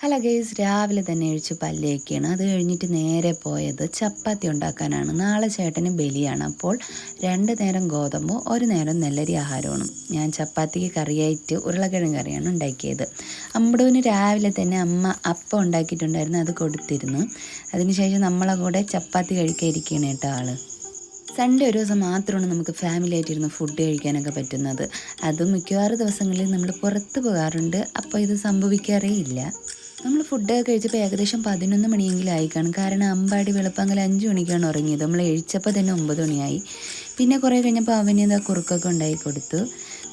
Hello guys, രാവിലെ തന്നെ എഴുച്ച് പല്ല് തേക്കുകയാണ്. അത് കഴിഞ്ഞിട്ട് നേരെ പോയത് ചപ്പാത്തി ഉണ്ടാക്കാനാണ്. നാളെ ചേട്ടന് ബലിയാണ്. അപ്പോൾ 2 നേരം ഗോതമ്പും 1 നേരം നെല്ലരി ആഹാരമാണ്. ഞാൻ ചപ്പാത്തിക്ക് കറിയായിട്ട് ഉരുളക്കിഴങ്ങ് കറിയാണ് ഉണ്ടാക്കിയത്. അമ്പടൂന് രാവിലെ തന്നെ അമ്മ അപ്പം ഉണ്ടാക്കിയിട്ടുണ്ടായിരുന്നു, അത് കൊടുത്തിരുന്നു. അതിനുശേഷം നമ്മളെ കൂടെ ചപ്പാത്തി കഴിക്കാൻ ഇരിക്കുകയാണ് കേട്ടോ ആള്. സൺഡേ ഒരു ദിവസം മാത്രമാണ് നമുക്ക് ഫാമിലി ആയിട്ടിരുന്ന് ഫുഡ് കഴിക്കാനൊക്കെ പറ്റുന്നത്. അതും മിക്കവാറും ദിവസങ്ങളിൽ നമ്മൾ പുറത്ത് പോകാറുണ്ട്. അപ്പോൾ ഇത് സംഭവിക്കാറേ ഇല്ല. നമ്മൾ ഫുഡൊക്കെ കഴിച്ചപ്പോൾ ഏകദേശം 11 മണിയെങ്കിലും ആയി കാണും. കാരണം അമ്പാടി വെളുപ്പങ്കൽ 5 മണിക്കാണ് ഉറങ്ങിയത്. നമ്മൾ എഴിച്ചപ്പോൾ തന്നെ 9 മണിയായി. പിന്നെ കുറേ കഴിഞ്ഞപ്പോൾ അവന് ഇതാ കുറുക്കൊക്കെ ഉണ്ടായി കൊടുത്തു.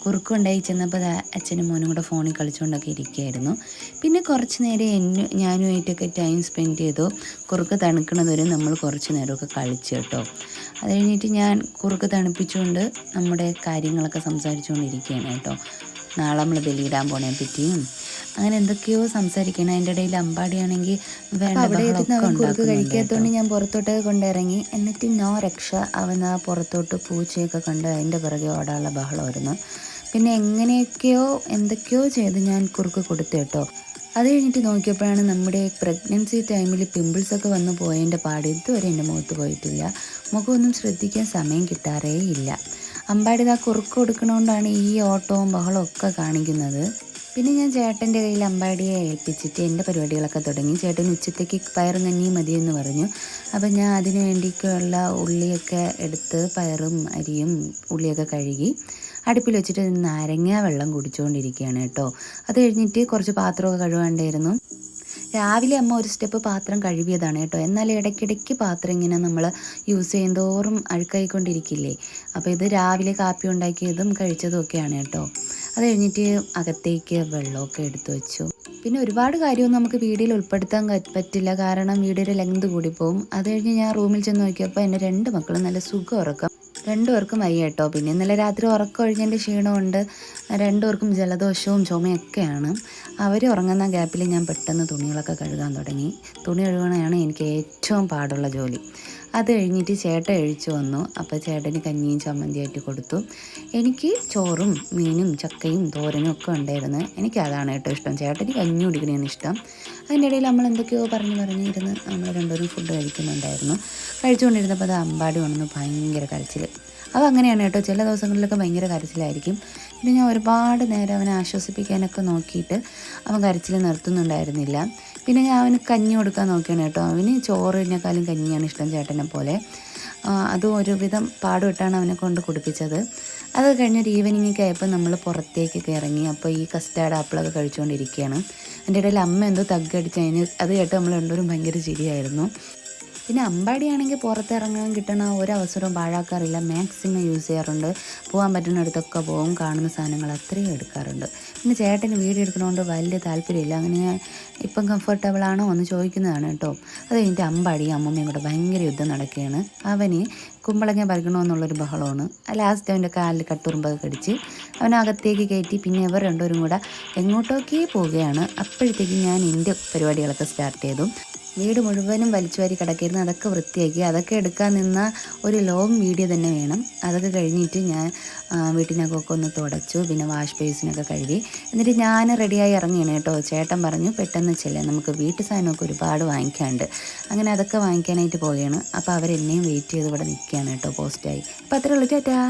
കുറുക്കുണ്ടായി ചെന്നപ്പോൾ അച്ഛനും മോനും കൂടെ ഫോണിൽ കളിച്ചുകൊണ്ടൊക്കെ ഇരിക്കുകയായിരുന്നു. പിന്നെ കുറച്ച് നേരം ഞാനുമായിട്ടൊക്കെ ടൈം സ്പെൻഡ് ചെയ്തു. കുറുക്ക് തണുക്കണത് വരെ നമ്മൾ കുറച്ച് നേരമൊക്കെ കളിച്ചു കേട്ടോ. അത് കഴിഞ്ഞിട്ട് ഞാൻ കുറുക്ക് തണുപ്പിച്ചുകൊണ്ട് നമ്മുടെ കാര്യങ്ങളൊക്കെ സംസാരിച്ചുകൊണ്ടിരിക്കുകയാണ് കേട്ടോ. നാളെ നമ്മൾ ബലിയിടാൻ പോണേ പറ്റിയും അങ്ങനെ എന്തൊക്കെയോ സംസാരിക്കണം. അതിൻ്റെ ഇടയിൽ അമ്പാടിയാണെങ്കിൽ കുറുക്ക് കഴിക്കാത്തതുകൊണ്ട് ഞാൻ പുറത്തോട്ടൊക്കെ കൊണ്ടിറങ്ങി. എന്നിട്ട് നോ രക്ഷ, അവൻ ആ പുറത്തോട്ട് പൂച്ചയൊക്കെ കണ്ട് അതിൻ്റെ പിറകെ ഓടാനുള്ള ബഹളമായിരുന്നു. പിന്നെ എങ്ങനെയൊക്കെയോ എന്തൊക്കെയോ ചെയ്ത് ഞാൻ കുറുക്ക് കൊടുത്തു കേട്ടോ. അത് കഴിഞ്ഞിട്ട് നോക്കിയപ്പോഴാണ് നമ്മുടെ പ്രഗ്നൻസി ടൈമിൽ പിമ്പിൾസൊക്കെ വന്ന് പോയതിൻ്റെ പാട് ഇതുവരെ എൻ്റെ മുഖത്ത് പോയിട്ടില്ല. മുഖമൊന്നും ശ്രദ്ധിക്കാൻ സമയം കിട്ടാറേ ഇല്ല. അമ്പാടി ഇതാ കുറുക്ക് കൊടുക്കണോണ്ടാണ് ഈ ഓട്ടവും ബഹളവും ഒക്കെ കാണിക്കുന്നത്. പിന്നെ ഞാൻ ചേട്ടൻ്റെ കയ്യിൽ അമ്പാടിയെ ഏൽപ്പിച്ചിട്ട് എൻ്റെ പരിപാടികളൊക്കെ തുടങ്ങി. ചേട്ടൻ ഉച്ചത്തേക്ക് പയറും കഞ്ഞിയും മതിയെന്ന് പറഞ്ഞു. അപ്പം ഞാൻ അതിന് വേണ്ടിയിട്ടുള്ള ഉള്ളിയൊക്കെ എടുത്ത് പയറും അരിയും ഉള്ളിയൊക്കെ കഴുകി അടുപ്പിൽ വെച്ചിട്ട് നാരങ്ങ വെള്ളം കുടിച്ചുകൊണ്ടിരിക്കുകയാണ് കേട്ടോ. അത് കഴിഞ്ഞിട്ട് കുറച്ച് പാത്രമൊക്കെ കഴുകാണ്ടായിരുന്നു. രാവിലെ അമ്മ ഒരു സ്റ്റെപ്പ് പാത്രം കഴുകിയതാണ് കേട്ടോ. എന്നാൽ ഇടയ്ക്കിടയ്ക്ക് പാത്രം ഇങ്ങനെ നമ്മൾ യൂസ് ചെയ്യും തോറും അഴുക്കായിക്കൊണ്ടിരിക്കില്ലേ. അപ്പോൾ ഇത് രാവിലെ കാപ്പി ഉണ്ടാക്കിയതും കഴിച്ചതും ഒക്കെയാണ് കേട്ടോ. അത് കഴിഞ്ഞിട്ട് അകത്തേക്ക് വെള്ളമൊക്കെ എടുത്തു വെച്ചു. പിന്നെ ഒരുപാട് കാര്യമൊന്നും നമുക്ക് വീഡിയോയിൽ ഉൾപ്പെടുത്താൻ പറ്റില്ല, കാരണം വീഡിയോയുടെ ലെങ്ത് കൂടി പോകും. അത് കഴിഞ്ഞ് ഞാൻ റൂമിൽ ചെന്ന് നോക്കിയപ്പോൾ എൻ്റെ 2 മക്കളും നല്ല സുഖം ഉറക്കം. 2 പേർക്കും വയ്യ കേട്ടോ. പിന്നെ ഇന്നലെ രാത്രി ഉറക്കം ഒഴിഞ്ഞതിൻ്റെ ക്ഷീണമുണ്ട്. 2 പേർക്കും ജലദോഷവും ചുമയൊക്കെയാണ്. അവർ ഉറങ്ങുന്ന ഗ്യാപ്പിൽ ഞാൻ പെട്ടെന്ന് തുണികളൊക്കെ കഴുകാൻ തുടങ്ങി. തുണി കഴുകണതാണ് എനിക്ക് ഏറ്റവും പാടുള്ള ജോലി. അത് കഴിഞ്ഞിട്ട് ചേട്ടൻ എഴിച്ചു വന്നു. അപ്പോൾ ചേട്ടന് കഞ്ഞിയും ചമ്മന്തിയായിട്ട് കൊടുത്തു. എനിക്ക് ചോറും മീനും ചക്കയും തോരനും ഒക്കെ ഉണ്ടായിരുന്നു. എനിക്ക് അതാണ് കേട്ടോ ഇഷ്ടം. ചേട്ടന് കഞ്ഞി കുടിക്കണതാണ് ഇഷ്ടം. അതിൻ്റെ ഇടയിൽ നമ്മൾ എന്തൊക്കെയോ പറഞ്ഞിരുന്ന് നമ്മൾ 2 പേരും ഫുഡ് കഴിക്കുന്നുണ്ടായിരുന്നു. കഴിച്ചുകൊണ്ടിരുന്നപ്പോൾ അത് അമ്പാടി വന്നു ഭയങ്കര കരച്ചിൽ. അതങ്ങനെയാണ് കേട്ടോ, ചില ദിവസങ്ങളിലൊക്കെ ഭയങ്കര കരച്ചിലായിരിക്കും. പിന്നെ ഞാൻ ഒരുപാട് നേരം അവനെ ആശ്വസിപ്പിക്കാനൊക്കെ നോക്കിയിട്ട് അവൻ കരച്ചിൽ നിർത്തുന്നുണ്ടായിരുന്നില്ല. പിന്നെ ഞാൻ അവന് കഞ്ഞി കൊടുക്കാൻ നോക്കിയാണ് കേട്ടോ. അവന് ചോറിനേക്കാളും കഞ്ഞിയാണ് ഇഷ്ടം ചേട്ടനെ പോലെ. അതും ഒരുവിധം പാടുവിട്ടാണ് അവനെ കൊണ്ട് കുടിപ്പിച്ചത്. അത് കഴിഞ്ഞൊരു ഈവനിങ്ങൊക്കെ ആയപ്പോൾ നമ്മൾ പുറത്തേക്കൊക്കെ ഇറങ്ങി. അപ്പോൾ ഈ കസ്റ്റാർഡ് ആപ്പിളൊക്കെ കഴിച്ചുകൊണ്ടിരിക്കുകയാണ്. അതിൻ്റെ ഇടയിൽ അമ്മ എന്തോ തగ్గടിച്ചതിന് അത് കേട്ട് നമ്മൾ രണ്ടുപേരും ഭയങ്കര ചിരിയായിരുന്നു. പിന്നെ അമ്പാടിയാണെങ്കിൽ പുറത്തിറങ്ങാൻ കിട്ടണ ഒരവസരവും പാഴാക്കാറില്ല. മാക്സിമം യൂസ് ചെയ്യാറുണ്ട്. പോകാൻ പറ്റുന്നിടത്തൊക്കെ പോകും. കാണുന്ന സാധനങ്ങൾ അത്രയും എടുക്കാറുണ്ട്. പിന്നെ ചേട്ടന് വീഡിയോ എടുക്കണോണ്ട് വലിയ താല്പര്യമില്ല. അങ്ങനെ ഇപ്പം കംഫർട്ടബിളാണോ എന്ന് ചോദിക്കുന്നതാണ് കേട്ടോ. അത് കഴിഞ്ഞിട്ട് അമ്പാടിയും അമ്മമ്മയും കൂടെ ഭയങ്കര യുദ്ധം നടക്കുകയാണ്. അവന് കുമ്പളങ്ങ പറിക്കണമെന്നുള്ളൊരു ബഹളമാണ്. ലാസ്റ്റ് അവൻ്റെ കാലിൽ കട്ടുറുമ്പൊക്കെ കടിച്ച് അവനകത്തേക്ക് കയറ്റി. പിന്നെ ഇവർ രണ്ടുപേരും കൂടെ എങ്ങോട്ടൊക്കെ പോവുകയാണ്. അപ്പോഴത്തേക്കും ഞാൻ എൻ്റെ പരിപാടികളൊക്കെ സ്റ്റാർട്ട് ചെയ്തു. വീട് മുഴുവനും വലിച്ചുവാരി കിടക്കിയിരുന്നു. അതൊക്കെ വൃത്തിയാക്കി. അതൊക്കെ എടുക്കാൻ നിന്ന ഒരു ലോങ് വീഡിയോ തന്നെ വേണം. അതൊക്കെ കഴിഞ്ഞിട്ട് ഞാൻ വീട്ടിനകമൊക്കെ ഒന്ന് തുടച്ചു. പിന്നെ വാഷ് ബേസിനൊക്കെ കഴുകി. എന്നിട്ട് ഞാൻ റെഡിയായി ഇറങ്ങിയാണ് കേട്ടോ. ചേട്ടൻ പറഞ്ഞു പെട്ടെന്ന് ചെല്ലാം, നമുക്ക് വീട്ടു സാധനമൊക്കെ ഒരുപാട് വാങ്ങിക്കാനുണ്ട്. അങ്ങനെ അതൊക്കെ വാങ്ങിക്കാനായിട്ട് പോവുകയാണ്. അപ്പോൾ അവരെന്നെയും വെയിറ്റ് ചെയ്ത് ഇവിടെ നിൽക്കുകയാണ് കേട്ടോ പോസ്റ്റായി. അപ്പോൾ അത്രേ ഉള്ളൂ. ടാറ്റാ.